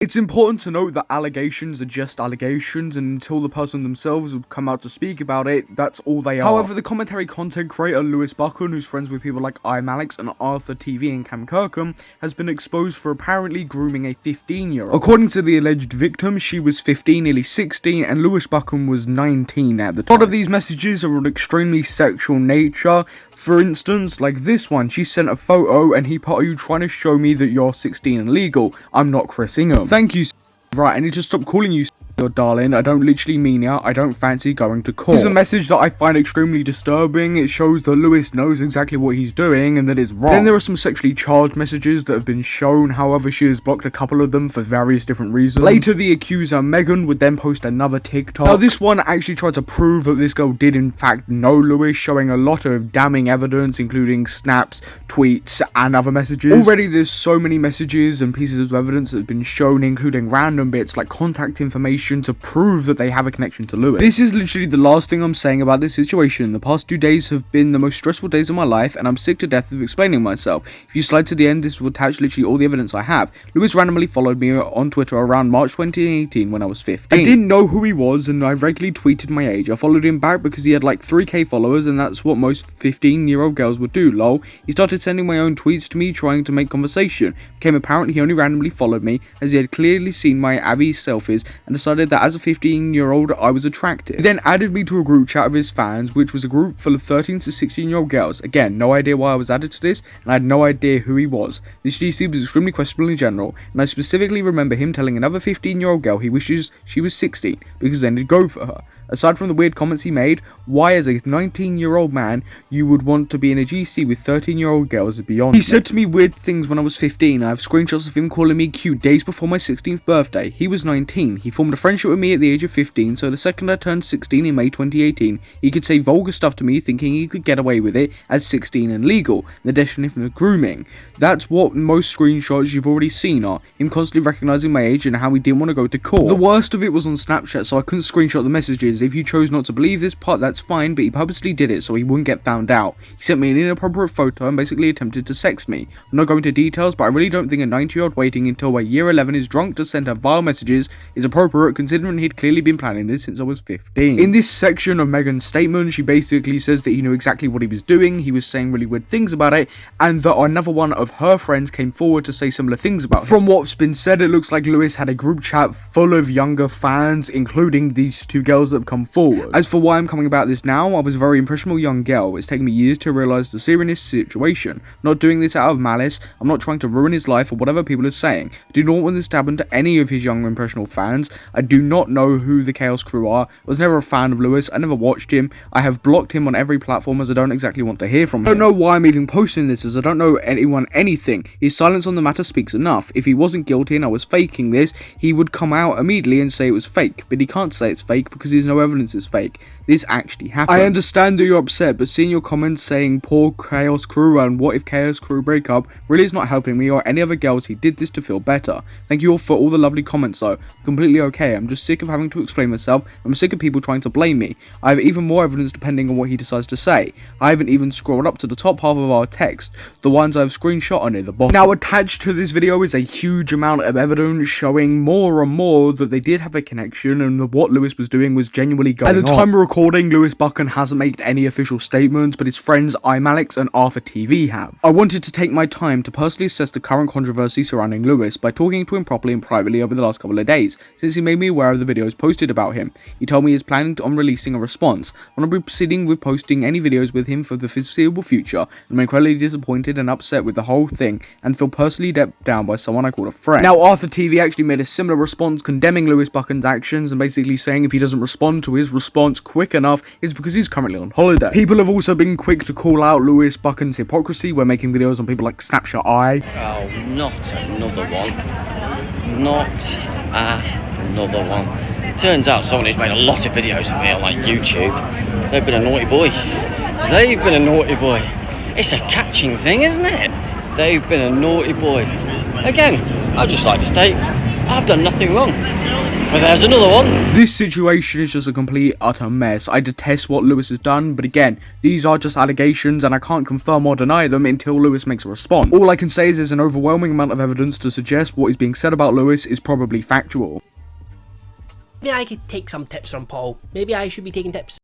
It's important to note that allegations are just allegations, and until the person themselves would come out to speak about it, that's all they are. However, the commentary content creator Lewis Buchan, who's friends with people like imallexx and ArthurTV and Cam Kirkham, has been exposed for apparently grooming a 15-year-old. According to the alleged victim, she was 15, nearly 16, and Lewis Buchan was 19 at the time. A lot of these messages are of extremely sexual nature. For instance, like this one, she sent a photo and he put, "Are you trying to show me that you're 16 and legal? I'm not Chris Ingham. Thank you, right, I need to stop calling you your darling. I don't literally mean ya. I don't fancy going to court." This is a message that I find extremely disturbing. It shows that Lewis knows exactly what he's doing and that it's wrong. Then there are some sexually charged messages that have been shown. However, she has blocked a couple of them for various different reasons. Later, the accuser Megan would then post another TikTok. Now, this one actually tried to prove that this girl did in fact know Lewis, showing a lot of damning evidence, including snaps, tweets, and other messages. Already, there's so many messages and pieces of evidence that have been shown, including random bits like contact information to prove that they have a connection to Lewis. This is literally the last thing I'm saying about this situation. The past 2 days have been the most stressful days of my life, and I'm sick to death of explaining myself. If you slide to the end, this will attach literally all the evidence I have. Lewis randomly followed me on Twitter around March 2018 when I was 15. I didn't know who he was, and I regularly tweeted my age. I followed him back because he had like 3k followers, and that's what most 15-year-old girls would do, lol. He started sending my own tweets to me, trying to make conversation. It became apparent he only randomly followed me, as he had clearly seen my Abby selfies, and decided that as a 15-year-old I was attractive. He then added me to a group chat of his fans, which was a group full of 13 to 16-year-old girls. Again, no idea why I was added to this, and I had no idea who he was. This GC was extremely questionable in general, and I specifically remember him telling another 15-year-old girl he wishes she was 16, because then he'd go for her. Aside from the weird comments he made, why as a 19-year-old man you would want to be in a GC with 13-year-old girls is beyond me. He said to me weird things when I was 15. I have screenshots of him calling me cute days before my 16th birthday. He was 19. He formed a friendship with me at the age of 15, so the second I turned 16 in May 2018, he could say vulgar stuff to me thinking he could get away with it as 16 and legal, the definition of grooming. That's what most screenshots you've already seen are, him constantly recognising my age and how he didn't want to go to court. The worst of it was on Snapchat, so I couldn't screenshot the messages. If you chose not to believe this part, that's fine, but he purposely did it so he wouldn't get found out. He sent me an inappropriate photo and basically attempted to sex me. I'm not going into details, but I really don't think a 90-year-old waiting until a year 11 is drunk to send her vile messages is appropriate, considering he'd clearly been planning this since I was 15. In this section of Megan's statement, she basically says that he knew exactly what he was doing, he was saying really weird things about it, and that another one of her friends came forward to say similar things about him. From what's been said, it looks like Lewis had a group chat full of younger fans, including these two girls that have come forward. As for why I'm coming about this now, I was a very impressionable young girl. It's taken me years to realise the seriousness of the situation. I'm not doing this out of malice. I'm not trying to ruin his life or whatever people are saying. I do not want this to happen to any of his young impressionable fans. I do not know who the Chaos Crew are. I was never a fan of Lewis. I never watched him. I have blocked him on every platform as I don't exactly want to hear from him. I don't know why I'm even posting this, as I don't know anyone anything. His silence on the matter speaks enough. If he wasn't guilty and I was faking this, he would come out immediately and say it was fake. But he can't say it's fake because there's no evidence it's fake. This actually happened. I understand that you're upset, but seeing your comments saying poor Chaos Crew and what if Chaos Crew break up really is not helping me or any other girls. He did this to feel better. Thank you all for all the lovely comments though. I'm completely okay. I'm just sick of having to explain myself. I'm sick of people trying to blame me. I have even more evidence depending on what he decides to say. I haven't even scrolled up to the top half of our text. The ones I've screenshot are near the bottom. Now, attached to this video is a huge amount of evidence showing more and more that they did have a connection and that what Lewis was doing was genuinely going on. At the time of recording, Lewis Buchan hasn't made any official statements, but his friends imallexx and ArthurTV have. I wanted to take my time to personally assess the current controversy surrounding Lewis by talking to him properly and privately over the last couple of days, since he made me aware of the videos posted about him. He told me he is planning on releasing a response. I want to be proceeding with posting any videos with him for the foreseeable future, and I'm incredibly disappointed and upset with the whole thing, and feel personally let down by someone I call a friend. Now, ArthurTV actually made a similar response condemning Lewis Buchan's actions and basically saying if he doesn't respond to his response quick enough, it's because he's currently on holiday. People have also been quick to call out Lewis Buchan's hypocrisy when making videos on people like snapshoteye. Oh, not another one. Not another one. Turns out someone who's made a lot of videos of me on like YouTube, they've been a naughty boy. They've been a naughty boy. It's a catching thing, isn't it? They've been a naughty boy. Again, I'd just like to state, I've done nothing wrong. But there's another one. This situation is just a complete utter mess. I detest what Lewis has done, but again, these are just allegations and I can't confirm or deny them until Lewis makes a response. All I can say is there's an overwhelming amount of evidence to suggest what is being said about Lewis is probably factual. Maybe I could take some tips from Paul. Maybe I should be taking tips.